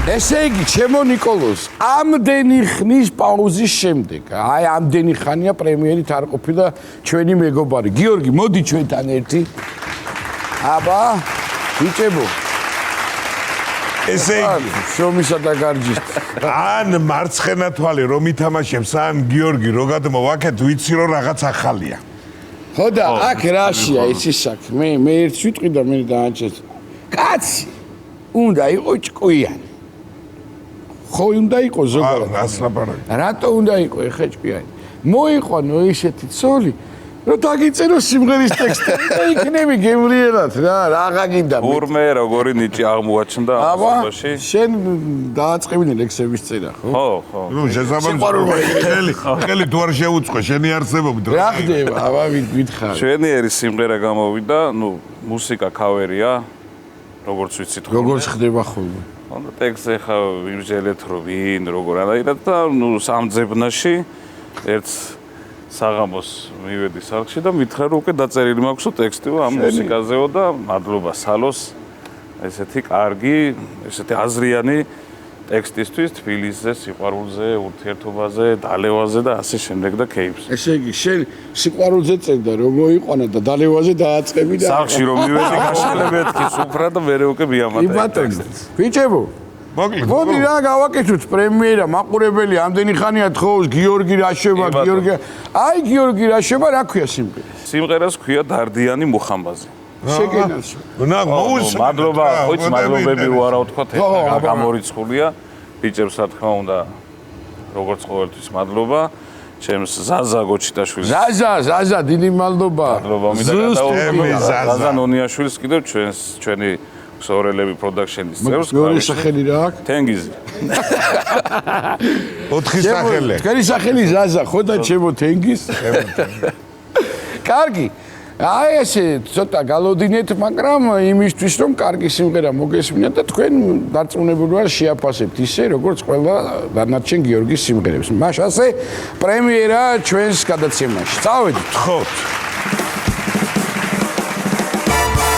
ესე იგი, ჩემო ნიკოლოზ, ამდენი ხნის პაუზის შემდეგ, აი ამდენი ხანია პრემიერით არ ყოფილა ჩვენი მეგობარი. გიორგი, მოდი ჩვენთან ერთი. აბა, ბიჭებო. ესე იგი, შრომისა და გარჯის. ან მარცხენა თვალი რომ ითამაშებს, ან გიორგი რო გადმოვაკეთ, ვიცი რომ რაღაც ახალია. ხო და აქ რაშია იცი საქმე? მე ერთ ვიტყვი და მე დაანჩეს. კაცი უნდა იყოს ჭკვიანი. ხო უნდა იყოს ზოგადად. რატო უნდა იყოს ეხა ჭკვიანი? მოიყვანო ისეთი ცოლი, რომ დაგიწერო სიმღერის ტექსტი. იქნები გემრიელად რა, რაღა გინდა. ურმე როგორი ნიჭი აღმოაჩნდა ამ სოფაში. შენ დააწყებინე ლექსების წერა, ხო? ხო. ნუ შესაბამისად ხელი თუ არ შეუწყო შენი არსებობით. რა ხდება? აბა ვითხარ. ჩვენიერი სიმღერა გამოვიდა, ნუ მუსიკა ქავერია, როგორც ვიცით ხოლმე. როგორ ხდება ხოლმე? ანუ ტექსტზე ხა ვიმსჯელეთ რომ ვინ როგორ არაირად და ნუ სამძებნაში ერთ საღამოს მივედი სახლში და მითხრა რომ უკვე დაწერილი მაქვსო ტექსტიო ამ მუსიკაზეო და მადლობა სალოს ესეთი კარგი, ესეთი აზრიანი ტექსტისთვის თბილისზე, სიყვარულზე, ურთიერთობაზე, დალევაზე და ასე შემდეგ და ქეიფს. ესე იგი, შენ სიყვარულზე წერდა რომ მოიყვანა და დალევაზე დააწყები და სახლში რომ მივედი გაშალებეთქის უფრა და მერე უკვე მიამატა ტექსტს. ბიჭებო, მოდი რა გავაკეთოთ პრემიერა, მაყურებელი ამდენი ხანია თხოვს გიორგი რაშება, გიორგი. აი გიორგი რაშება, რა ქვია სიმღერა? სიმღერას ქვია დარდიანი მუხამბაზი. შეგენას. ნა მოუსმენ. მადლობა, ხოიც მადლობები უარა ვთქვათ, ეხლა გამორიცხულია. ბიჭებს რა თქმა უნდა, როგორც ყოველთვის მადლობა. ჩემს ზაზა გოჩიტაშვილს. ზაზა, დიდი მადლობა. მადლობა მიდაგადაუყურებთ. ზაზა ნონიაშვილს კიდევ ჩვენი ქსოვრელები პროდაქშენის წევრს. მეორე სახელი რა აქვს? თენგიზი. 4 სახელი. თქვენი სახელი ზაზა, ხო და ჩემო თენგიზ? კარგი. აი ესე ცოტა გალოდინეთ, მაგრამ იმისთვის რომ კარგი სიმღერა მოგესმინათ და თქვენ დარწმუნებულად შეაფასებთ ისე, როგორც ყველა დანარჩენ გიორგის სიმღერებს. მაშ ასე პრემიერა ჩვენს გადაცემაში. წავედით. ხო.